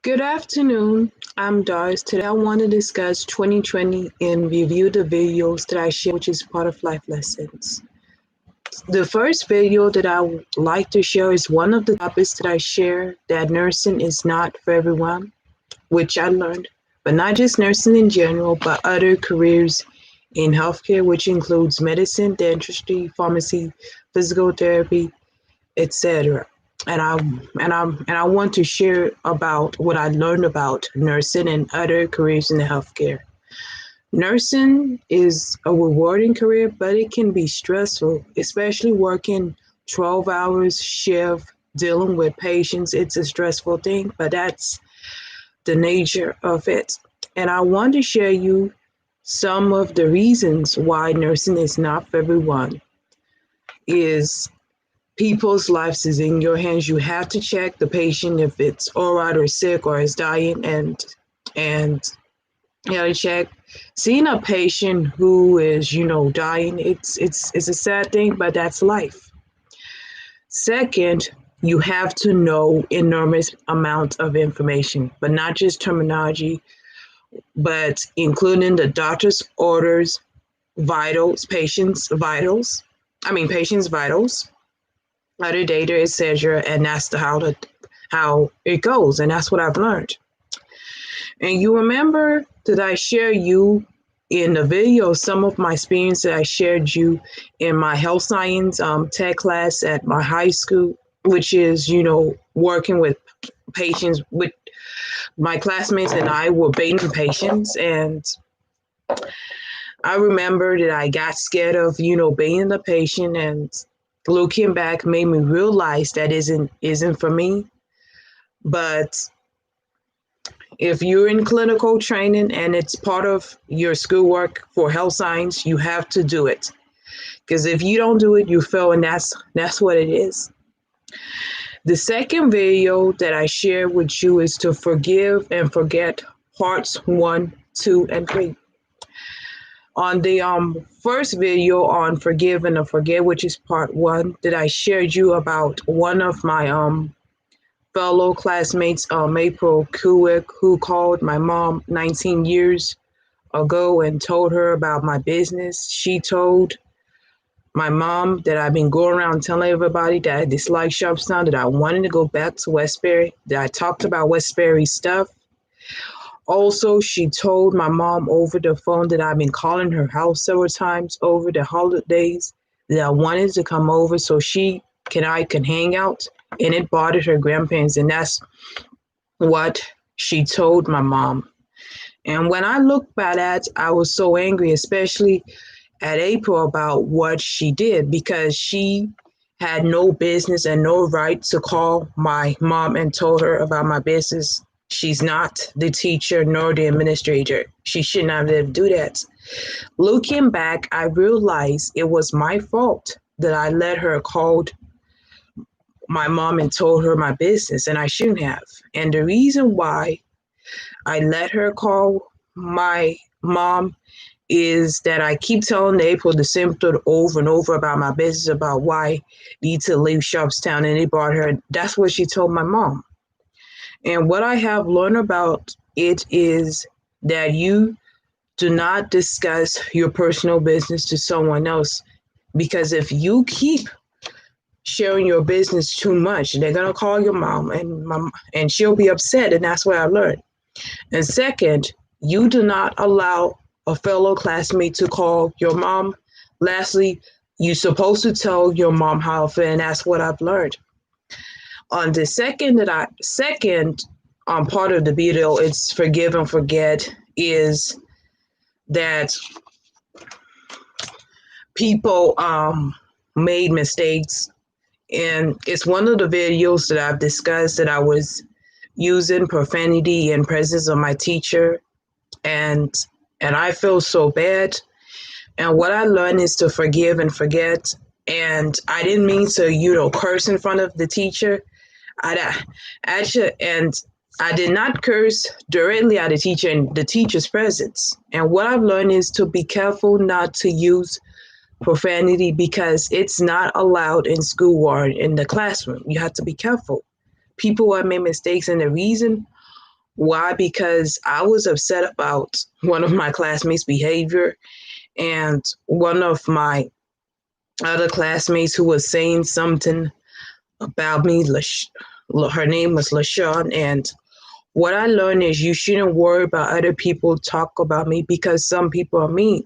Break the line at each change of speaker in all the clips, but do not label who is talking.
Good afternoon. I'm Doris. Today I want to discuss 2020 and review the videos that I share, which is part of life lessons. The first video that I would like to share is one of the topics that I share that nursing is not for everyone, which I learned, but not just nursing in general, but other careers in healthcare, which includes medicine, dentistry, pharmacy, physical therapy, etc. And I want to share about what I learned about nursing and other careers in the healthcare. Nursing is a rewarding career, but it can be stressful, especially working 12 hours shift, dealing with patients. It's a stressful thing, but that's the nature of it. And I want to share you some of the reasons why nursing is not for everyone. Is people's lives is in your hands. You have to check the patient if it's all right or sick or is dying, and you gotta check. Seeing a patient who is dying, it's a sad thing, but that's life. Second, you have to know enormous amounts of information, but not just terminology, but including the doctor's orders, vitals, patients' vitals, other data, etc. And that's how it goes, and that's what I've learned. And you remember that I share you in the video some of my experience that I shared you in my health science tech class at my high school, which is working with patients. With my classmates and I were bathing patients, and I remember that I got scared of bathing the patient, and looking back made me realize that isn't for me. But if you're in clinical training and it's part of your schoolwork for health science, you have to do it. Because if you don't do it, you fail, and that's what it is. The second video that I share with you is to forgive and forget, parts 1, 2, and 3. On the first video on forgive and forget, which is part 1, that I shared you about one of my fellow classmates, April Kuwick, who called my mom 19 years ago and told her about my business. She told my mom that I've been going around telling everybody that I dislike Sharpstown, that I wanted to go back to Westbury, that I talked about Westbury stuff. Also, she told my mom over the phone that I've been calling her house several times over the holidays, that I wanted to come over so I can hang out, and it bothered her grandparents, and that's what she told my mom. And when I look back at, I was so angry, especially at April, about what she did, because she had no business and no right to call my mom and told her about my business. She's not the teacher nor the administrator. She should not have do that. Looking back, I realized it was my fault that I let her call my mom and told her my business, and I shouldn't have. And the reason why I let her call my mom is that I keep telling April the same thing over and over about my business, about why I need to leave Sharpstown, and it brought her. That's what she told my mom. And what I have learned about it is that you do not discuss your personal business to someone else, because if you keep sharing your business too much, they're gonna call your mom, and she'll be upset, and that's what I learned. And second, you do not allow a fellow classmate to call your mom. Lastly, you're supposed to tell your mom how to feel, and that's what I've learned. On the second part of the video, it's forgive and forget, is that people made mistakes, and it's one of the videos that I've discussed that I was using profanity in presence of my teacher, and I feel so bad. And what I learned is to forgive and forget. And I didn't mean to, curse in front of the teacher. I did not curse directly at the teacher in the teacher's presence. And what I've learned is to be careful not to use profanity, because it's not allowed in school or in the classroom. You have to be careful. People have made mistakes, and the reason Why? Because I was upset about one of my classmates' behavior, and one of my other classmates who was saying something about me. Her name was LaShawn, and what I learned is you shouldn't worry about other people talk about me because some people are mean.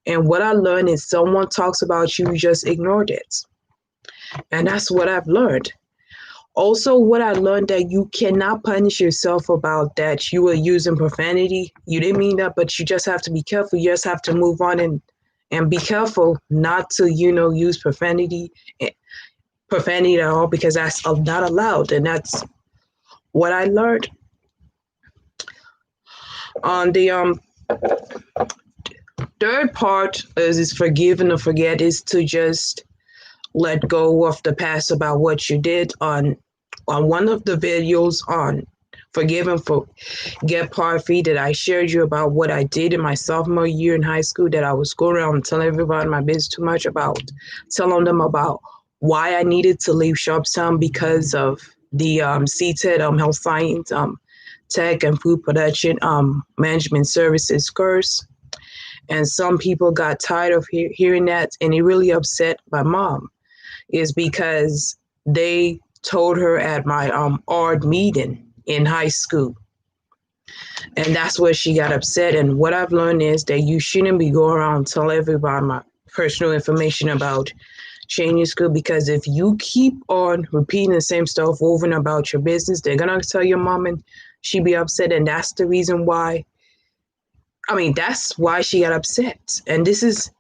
And what I learned is someone talks about you, you just ignored it. And that's what I've learned. Also, what I learned that you cannot punish yourself about that you were using profanity. You didn't mean that, but you just have to be careful. You just have to move on and be careful not to, use profanity at all, because that's not allowed. And that's what I learned. On the third part is forgive and forget, is to just let go of the past about what you did. On one of the videos on Forgive and Forget Part 3 that I shared you about what I did in my sophomore year in high school, that I was going around telling everybody my business too much about, telling them about why I needed to leave Sharpstown because of the CTED, health science, tech and food production management services course. And some people got tired of hearing that, and it really upset my mom, is because they told her at my ARD meeting in high school. And that's where she got upset. And what I've learned is that you shouldn't be going around telling everybody my personal information about changing school, because if you keep on repeating the same stuff over and about your business, they're gonna tell your mom and she be upset. And that's the reason why, that's why she got upset. And this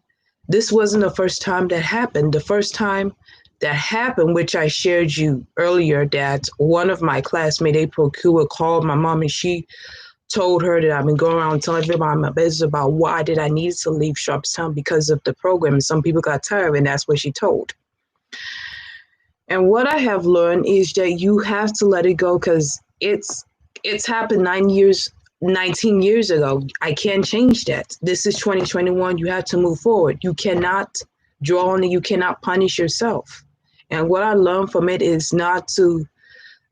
wasn't the first time that happened. The first time that happened, which I shared you earlier, that one of my classmates, April Kua, called my mom and she told her that I've been going around telling everybody my business about why did I need to leave Sharpstown because of the program. And some people got tired, and that's what she told. And what I have learned is that you have to let it go, because it's happened 19 years ago. I can't change that. This is 2021. You have to move forward. You cannot draw on it. You cannot punish yourself. And what I learned from it is not to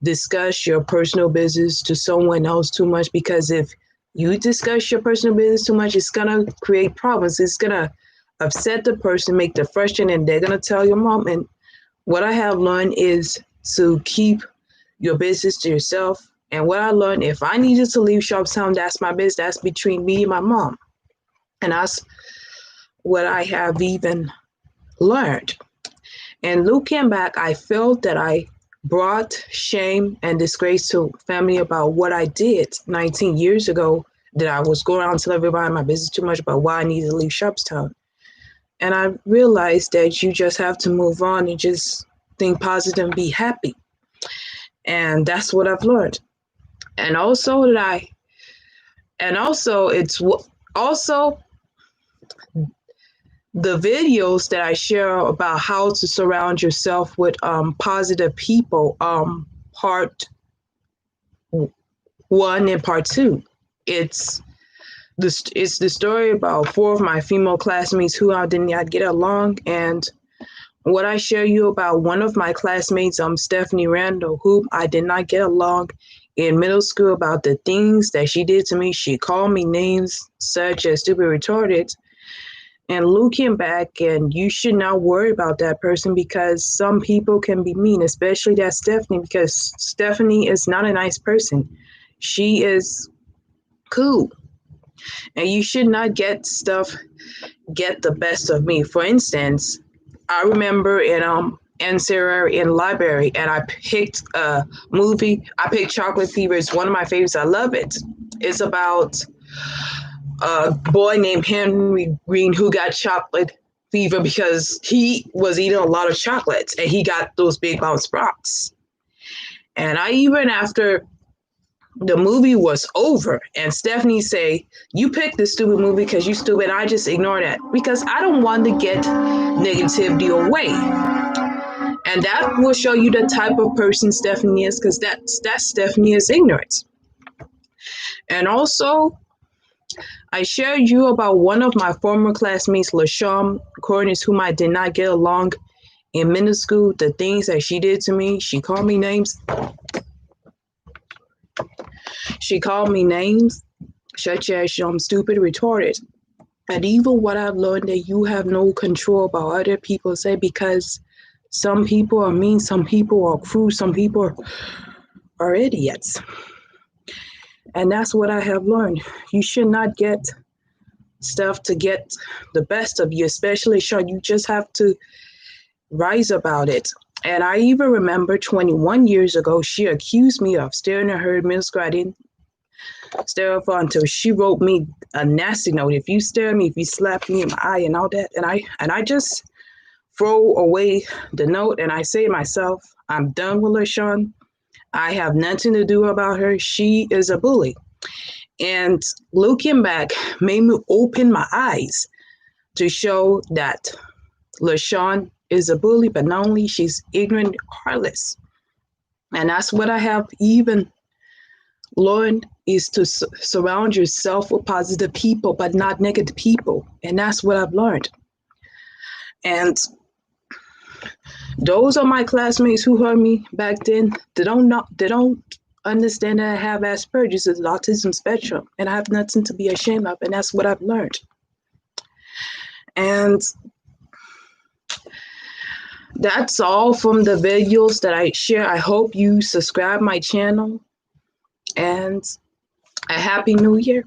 discuss your personal business to someone else too much, because if you discuss your personal business too much, it's going to create problems. It's going to upset the person, make them frustrated, and they're going to tell your mom. And what I have learned is to keep your business to yourself. And what I learned, if I needed to leave Sharpstown, that's my business. That's between me and my mom. And that's what I have even learned. And looking back, I felt that I brought shame and disgrace to family about what I did 19 years ago, that I was going around telling everybody my business too much about why I needed to leave Sharpstown. And I realized that you just have to move on and just think positive and be happy. And that's what I've learned. And also the videos that I share about how to surround yourself with positive people, part 1 and part 2. It's the story about 4 of my female classmates who I did not get along. And what I share you about one of my classmates, Stephanie Randall, who I did not get along in middle school, about the things that she did to me. She called me names such as stupid, retarded. And looking back, and you should not worry about that person, because some people can be mean, especially that Stephanie, because Stephanie is not a nice person. She is cool. And you should not get the best of me. For instance, I remember in Sarah in library, and I picked a movie. I picked Chocolate Fever. It's one of my favorites. I love it. It's about a boy named Henry Green who got chocolate fever because he was eating a lot of chocolates and he got those big bounce rocks. And I, even after the movie was over and Stephanie say, you picked this stupid movie because you stupid, I just ignore that because I don't want to get negativity away. And that will show you the type of person Stephanie is, because that Stephanie is ignorant. And also, I shared you about one of my former classmates, LaShawn Cornish, whom I did not get along in middle school. The things that she did to me, she called me names. She called me names such as stupid, retarded. And even what I've learned that you have no control about other people say, because some people are mean, some people are cruel, some people are idiots. And that's what I have learned. You should not get stuff to get the best of you, especially Sean. You just have to rise about it. And I even remember 21 years ago, she accused me of staring at her middle school. I didn't stare at her until she wrote me a nasty note. If you stare at me, if you slap me in my eye and all that, and I just throw away the note and I say to myself, I'm done with LaShawn. I have nothing to do about her. She is a bully. And looking back made me open my eyes to show that LaShawn is a bully, but not only she's ignorant, heartless. And that's what I have even learned is to surround yourself with positive people, but not negative people. And that's what I've learned. And those are my classmates who heard me back then. They don't understand that I have Asperger's, the autism spectrum, and I have nothing to be ashamed of. And that's what I've learned. And that's all from the videos that I share. I hope you subscribe my channel, and a happy new year.